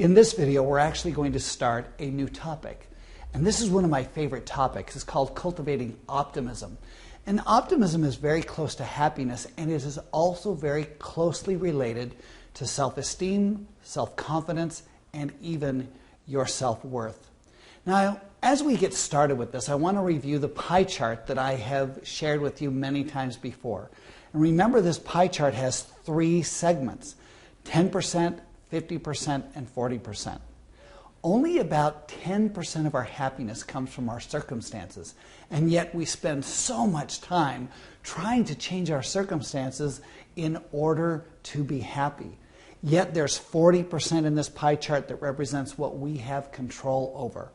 In this video, we're actually going to start a new topic. And this is one of my favorite topics. It's called Cultivating Optimism. And optimism is very close to happiness, and it is also very closely related to self-esteem, self-confidence, and even your self-worth. Now, as we get started with this, I want to review the pie chart that I have shared with you many times before. And remember, this pie chart has three segments: 10%, 50%, and 40%. Only about 10% of our happiness comes from our circumstances, and yet we spend so much time trying to change our circumstances in order to be happy. Yet there's 40% in this pie chart that represents what we have control over.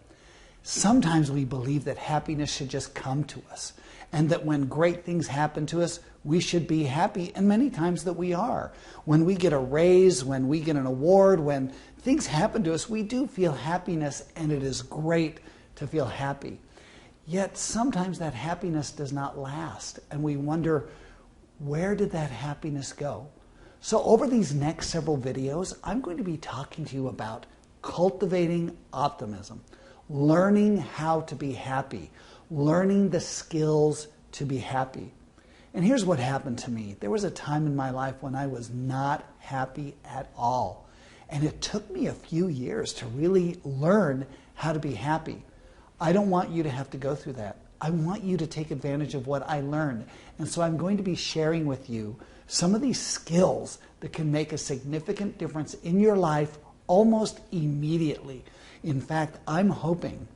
Sometimes we believe that happiness should just come to us, and that when great things happen to us, we should be happy, and many times that we are. When we get a raise, when we get an award, when things happen to us, we do feel happiness, and it is great to feel happy. Yet sometimes that happiness does not last, and we wonder, where did that happiness go? So over these next several videos, I'm going to be talking to you about cultivating optimism, learning how to be happy, learning the skills to be happy. And here's what happened to me. There was a time in my life when I was not happy at all. And it took me a few years to really learn how to be happy. I don't want you to have to go through that. I want you to take advantage of what I learned. And so I'm going to be sharing with you some of these skills that can make a significant difference in your life almost immediately. In fact, I'm hoping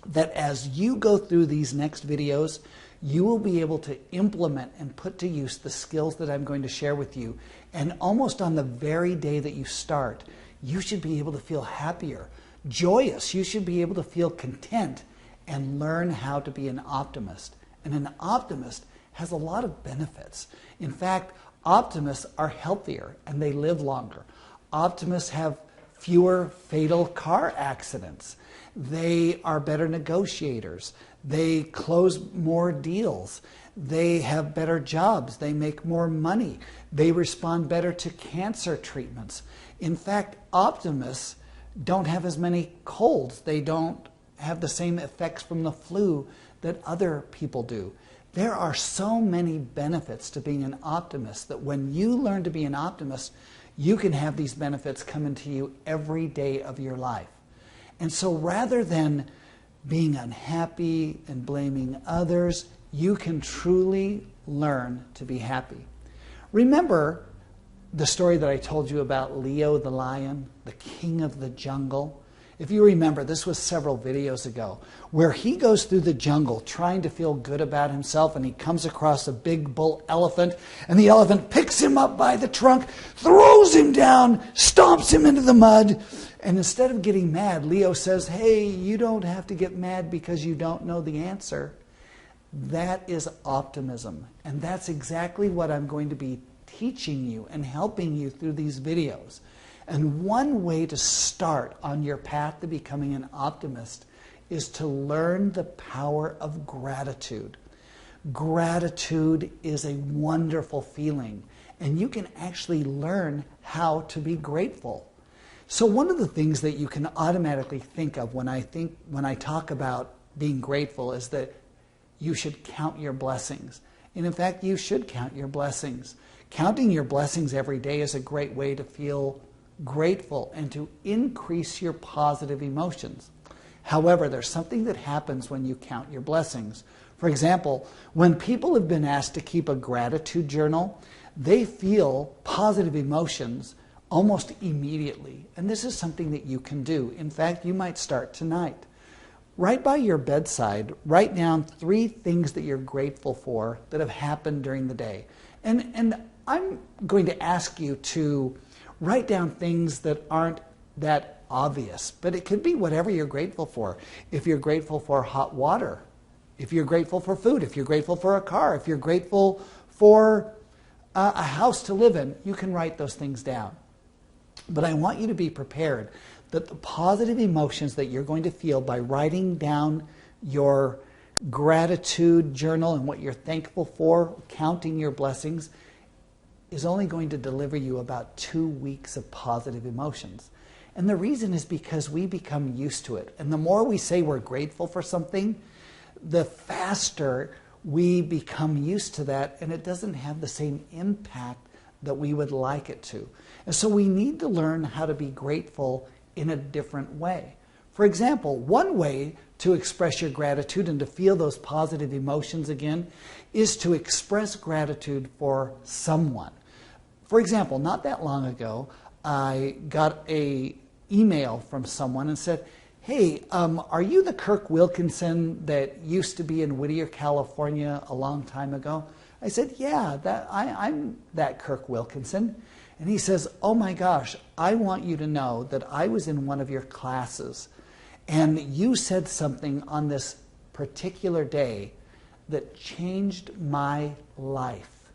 that as you go through these next videos, you will be able to implement and put to use the skills that I'm going to share with you. And almost on the very day that you start, you should be able to feel happier, joyous. You should be able to feel content and learn how to be an optimist. And an optimist has a lot of benefits. In fact, optimists are healthier and they live longer. Optimists have fewer fatal car accidents. They are better negotiators. They close more deals. They have better jobs. They make more money. They respond better to cancer treatments. In fact, optimists don't have as many colds. They don't have the same effects from the flu that other people do. There are so many benefits to being an optimist that when you learn to be an optimist, you can have these benefits come into you every day of your life. And so rather than being unhappy and blaming others, you can truly learn to be happy. Remember the story that I told you about Leo the lion, the king of the jungle? If you remember, this was several videos ago, where he goes through the jungle trying to feel good about himself, and he comes across a big bull elephant, and the elephant picks him up by the trunk, throws him down, stomps him into the mud, and instead of getting mad, Leo says, "Hey, you don't have to get mad because you don't know the answer." That is optimism, and that's exactly what I'm going to be teaching you and helping you through these videos. And one way to start on your path to becoming an optimist is to learn the power of gratitude. Gratitude is a wonderful feeling, and you can actually learn how to be grateful. So one of the things that you can automatically think of when I talk about being grateful is that you should count your blessings. And in fact, you should count your blessings. Counting your blessings every day is a great way to feel grateful and to increase your positive emotions. However, there's something that happens when you count your blessings. For example, when people have been asked to keep a gratitude journal, they feel positive emotions almost immediately. And this is something that you can do. In fact, you might start tonight. Right by your bedside, write down 3 things that you're grateful for that have happened during the day. And I'm going to ask you to write down things that aren't that obvious, but it could be whatever you're grateful for. If you're grateful for hot water, if you're grateful for food, if you're grateful for a car, if you're grateful for a house to live in, you can write those things down. But I want you to be prepared that the positive emotions that you're going to feel by writing down your gratitude journal and what you're thankful for, counting your blessings, is only going to deliver you about 2 weeks of positive emotions. And the reason is because we become used to it. And the more we say we're grateful for something, the faster we become used to that, and it doesn't have the same impact that we would like it to. And so we need to learn how to be grateful in a different way. For example, one way to express your gratitude and to feel those positive emotions again is to express gratitude for someone. For example, not that long ago, I got an email from someone and said, "Hey, are you the Kirk Wilkinson that used to be in Whittier, California a long time ago?" I said, "Yeah, I'm that Kirk Wilkinson." And he says, "Oh my gosh, I want you to know that I was in one of your classes and you said something on this particular day that changed my life.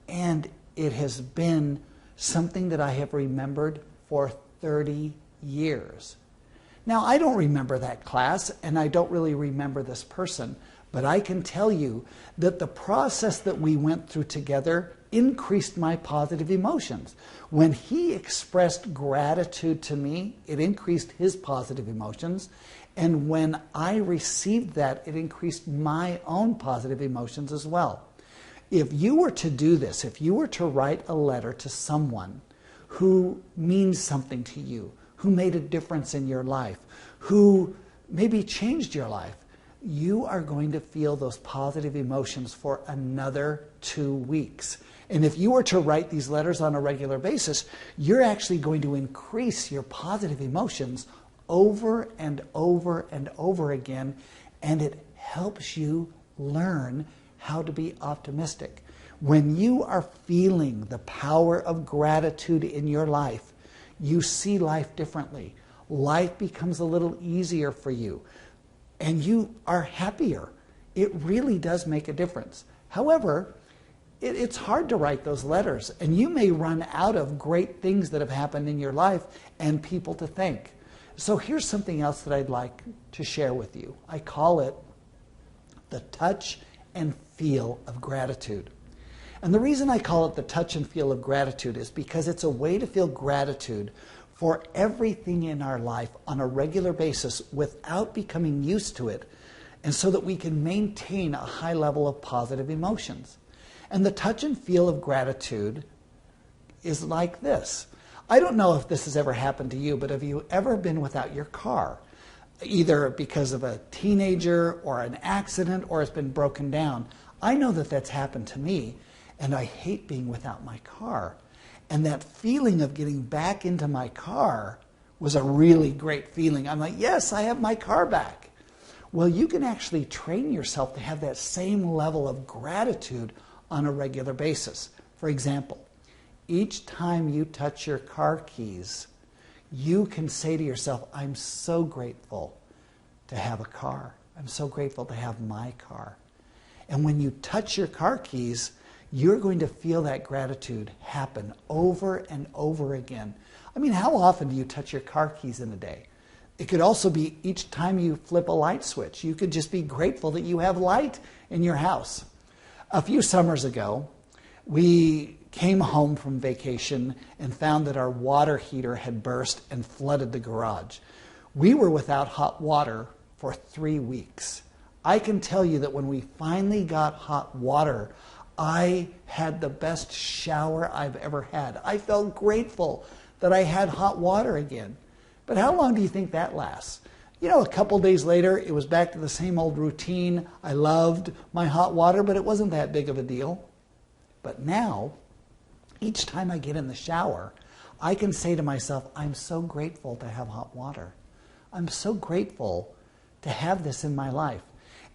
And it has been something that I have remembered for 30 years. Now, I don't remember that class, and I don't really remember this person, but I can tell you that the process that we went through together increased my positive emotions. When he expressed gratitude to me, it increased his positive emotions. And when I received that, it increased my own positive emotions as well. If you were to do this, if you were to write a letter to someone who means something to you, who made a difference in your life, who maybe changed your life, you are going to feel those positive emotions for another 2 weeks. And if you were to write these letters on a regular basis, you're actually going to increase your positive emotions over and over and over again, and it helps you learn how to be optimistic. When you are feeling the power of gratitude in your life, you see life differently. Life becomes a little easier for you, and you are happier. It really does make a difference. However, it's hard to write those letters, and you may run out of great things that have happened in your life and people to thank. So here's something else that I'd like to share with you. I call it the touch and feel of gratitude. And the reason I call it the touch and feel of gratitude is because it's a way to feel gratitude for everything in our life on a regular basis without becoming used to it, and so that we can maintain a high level of positive emotions. And the touch and feel of gratitude is like this. I don't know if this has ever happened to you, but have you ever been without your car? Either because of a teenager or an accident, or it's been broken down. I know that that's happened to me, and I hate being without my car. And that feeling of getting back into my car was a really great feeling. I'm like, yes, I have my car back. Well, you can actually train yourself to have that same level of gratitude on a regular basis. For example, each time you touch your car keys, you can say to yourself, I'm so grateful to have a car. I'm so grateful to have my car. And when you touch your car keys, you're going to feel that gratitude happen over and over again. I mean, how often do you touch your car keys in a day? It could also be each time you flip a light switch. You could just be grateful that you have light in your house. A few summers ago, we came home from vacation and found that our water heater had burst and flooded the garage. We were without hot water for 3 weeks. I can tell you that when we finally got hot water, I had the best shower I've ever had. I felt grateful that I had hot water again. But how long do you think that lasts? You know, a couple days later, it was back to the same old routine. I loved my hot water, but it wasn't that big of a deal. But now, each time I get in the shower, I can say to myself, I'm so grateful to have hot water. I'm so grateful to have this in my life.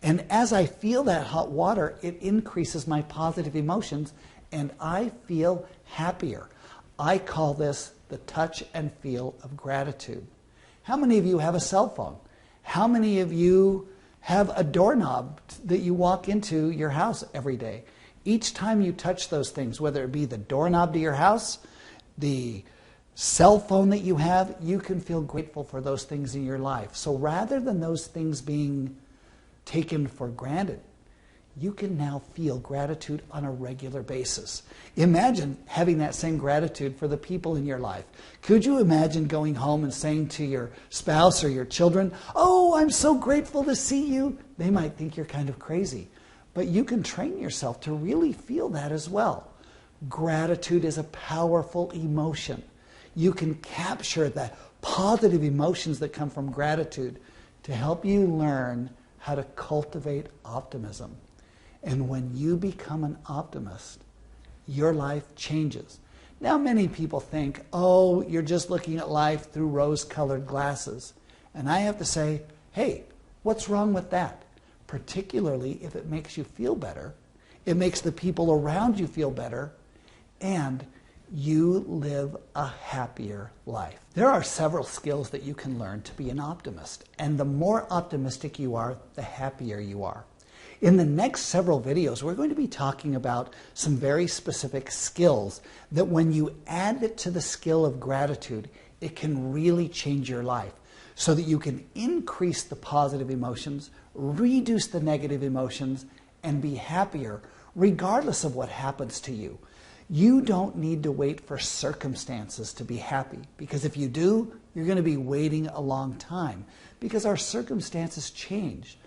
And as I feel that hot water, it increases my positive emotions, and I feel happier. I call this the touch and feel of gratitude. How many of you have a cell phone? How many of you have a doorknob that you walk into your house every day? Each time you touch those things, whether it be the doorknob to your house, the cell phone that you have, you can feel grateful for those things in your life. So rather than those things being taken for granted, you can now feel gratitude on a regular basis. Imagine having that same gratitude for the people in your life. Could you imagine going home and saying to your spouse or your children, "Oh, I'm so grateful to see you"? They might think you're kind of crazy. But you can train yourself to really feel that as well. Gratitude is a powerful emotion. You can capture the positive emotions that come from gratitude to help you learn how to cultivate optimism. And when you become an optimist, your life changes. Now, many people think, oh, you're just looking at life through rose-colored glasses. And I have to say, hey, what's wrong with that? Particularly if it makes you feel better, it makes the people around you feel better, and you live a happier life. There are several skills that you can learn to be an optimist, and the more optimistic you are, the happier you are. In the next several videos, we're going to be talking about some very specific skills that when you add it to the skill of gratitude, it can really change your life so that you can increase the positive emotions, reduce the negative emotions, and be happier regardless of what happens to you. You don't need to wait for circumstances to be happy, because if you do, you're going to be waiting a long time because our circumstances change.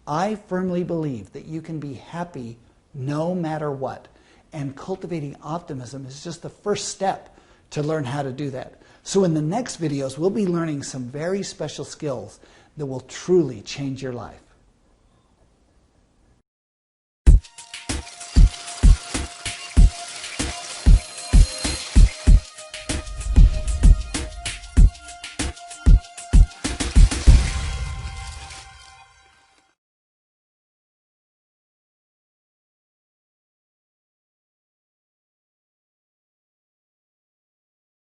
I firmly believe that you can be happy no matter what, and cultivating optimism is just the first step to learn how to do that. So in the next videos, we'll be learning some very special skills that will truly change your life.